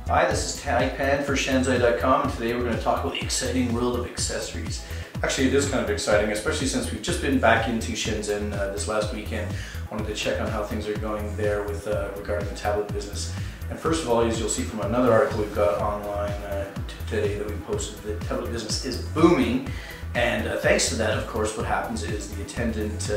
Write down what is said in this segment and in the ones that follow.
Hi, this is Tai Pan for Shanzhai.com, and today we're going to talk about the exciting world of accessories. Actually, it is kind of exciting, especially since we've just been back into Shenzhen this last weekend. Wanted to check on how things are going there with regarding the tablet business. And first of all, as you'll see from another article we've got online today that we posted, the tablet business is booming. And thanks to that, of course, what happens is the attendant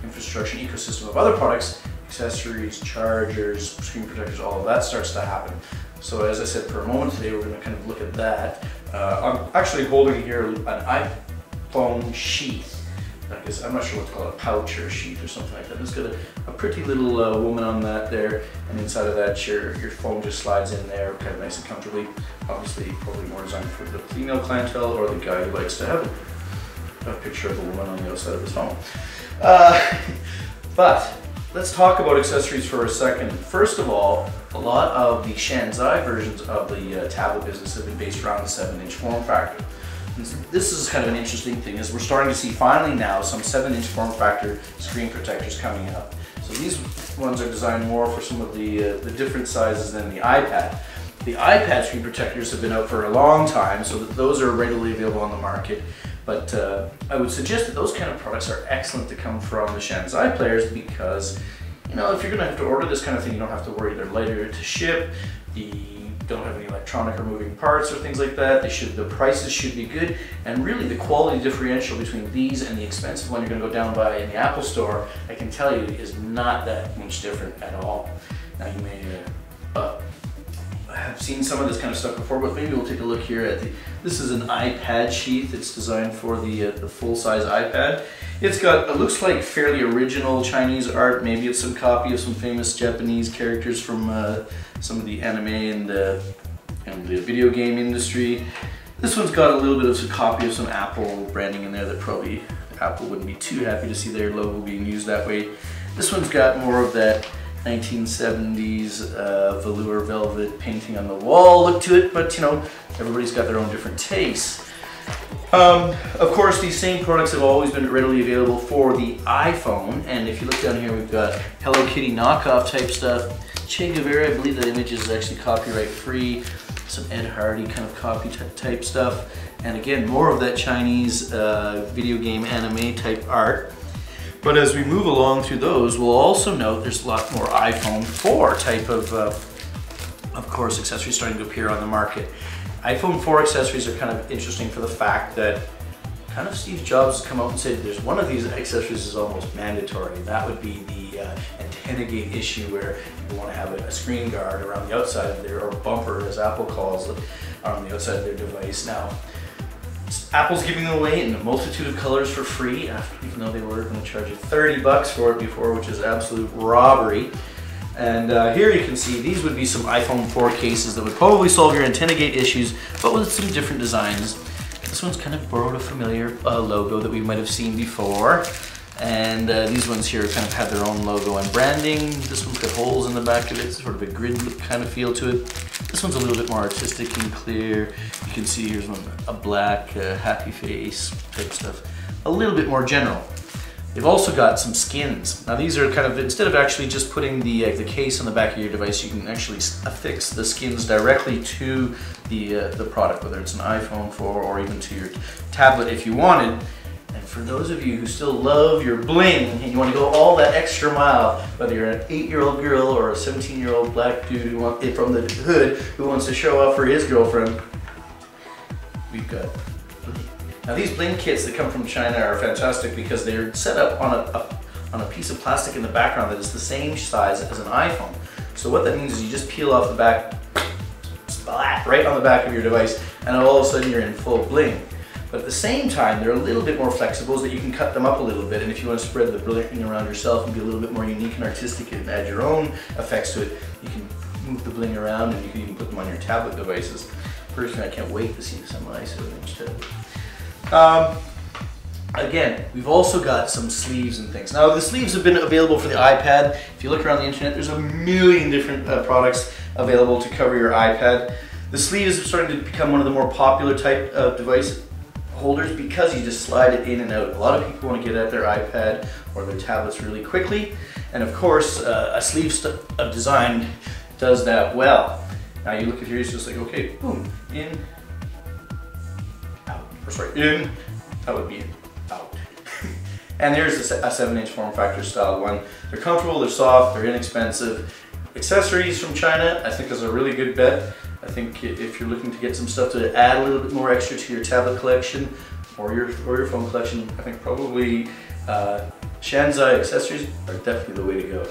infrastructure and ecosystem of other products, accessories, chargers, screen protectors, all of that starts to happen. So as I said, for a moment today, we're going to kind of look at that. I'm actually holding here an iPhone sheath. I'm not sure what to call it, a pouch or a sheath or something like that. It's got a pretty little woman on that there, and inside of that your phone just slides in there kind of nice and comfortably. Obviously, probably more designed for the female clientele or the guy who likes to have a picture of a woman on the outside of his phone. But let's talk about accessories for a second. First of all, a lot of the Shanzhai versions of the tablet business have been based around the 7-inch form factor. And this is kind of an interesting thing, is we're starting to see finally now some 7-inch form factor screen protectors coming out. So these ones are designed more for some of the different sizes than the iPad. The iPad screen protectors have been out for a long time, so that those are readily available on the market. But I would suggest that those kind of products are excellent to come from the Shanzhai players because, you know, if you're going to have to order this kind of thing, you don't have to worry. They're lighter to ship. You don't have any electronic or moving parts or things like that. The prices should be good, and really the quality differential between these and the expensive one you're going to go down by in the Apple store, I can tell you, is not that much different at all. Now you may have seen some of this kind of stuff before, but maybe we'll take a look here at this is an iPad sheath. It's designed for the full-size iPad. It's got, it looks like fairly original Chinese art. Maybe it's some copy of some famous Japanese characters from some of the anime and the video game industry. This one's got a little bit of a copy of some Apple branding in there that probably Apple wouldn't be too happy to see their logo being used that way. This one's got more of that 1970s velour velvet painting on the wall look to it, but you know, everybody's got their own different tastes. Of course, these same products have always been readily available for the iPhone, and if you look down here, we've got Hello Kitty knockoff type stuff. Che Guevara, I believe that image is actually copyright free. Some Ed Hardy kind of copy type stuff, and again, more of that Chinese video game anime type art. But as we move along through those, we'll also note there's a lot more iPhone 4 type of course, accessories starting to appear on the market. iPhone 4 accessories are kind of interesting for the fact that kind of Steve Jobs has come out and said there's one of these accessories is almost mandatory, and that would be the antenna gate issue, where you want to have a screen guard around the outside of their, or bumper as Apple calls it, on the outside of their device. Now, Apple's giving them away in a multitude of colors for free, even though they were going to charge you 30 bucks for it before, which is absolute robbery. And here you can see these would be some iPhone 4 cases that would probably solve your antenna gate issues, but with some different designs. This one's kind of borrowed a familiar logo that we might have seen before. And these ones here kind of have their own logo and branding. This one's got holes in the back of it, sort of a grid kind of feel to it. This one's a little bit more artistic and clear. You can see here's one, a black happy face type stuff. A little bit more general. They've also got some skins. Now these are kind of, instead of actually just putting the case on the back of your device, you can actually affix the skins directly to the product, whether it's an iPhone 4 or even to your tablet if you wanted. And for those of you who still love your bling and you want to go all that extra mile, whether you're an 8-year-old girl or a 17-year-old black dude from the hood who wants to show off for his girlfriend, we've got bling. Now these bling kits that come from China are fantastic because they're set up on a piece of plastic in the background that is the same size as an iPhone. So what that means is you just peel off the back, splat, right on the back of your device, and all of a sudden you're in full bling. But at the same time, they're a little bit more flexible so that you can cut them up a little bit, and if you want to spread the bling around yourself and be a little bit more unique and artistic and add your own effects to it, you can move the bling around, and you can even put them on your tablet devices. Personally, I can't wait to see some of my 7-inch tablet. Again, we've also got some sleeves and things. Now the sleeves have been available for the iPad. If you look around the internet, there's a million different products available to cover your iPad. The sleeves are starting to become one of the more popular type of device holders because you just slide it in and out. A lot of people want to get at their iPad or their tablets really quickly, and of course a sleeve design does that well. Now you look at here, it's just like, okay, boom, in, out, or sorry, in, that would be out. And there's a 7-inch form factor style one. They're comfortable, they're soft, they're inexpensive. Accessories from China, I think is a really good bet. I think if you're looking to get some stuff to add a little bit more extra to your tablet collection or your phone collection, I think probably Shanzhai accessories are definitely the way to go.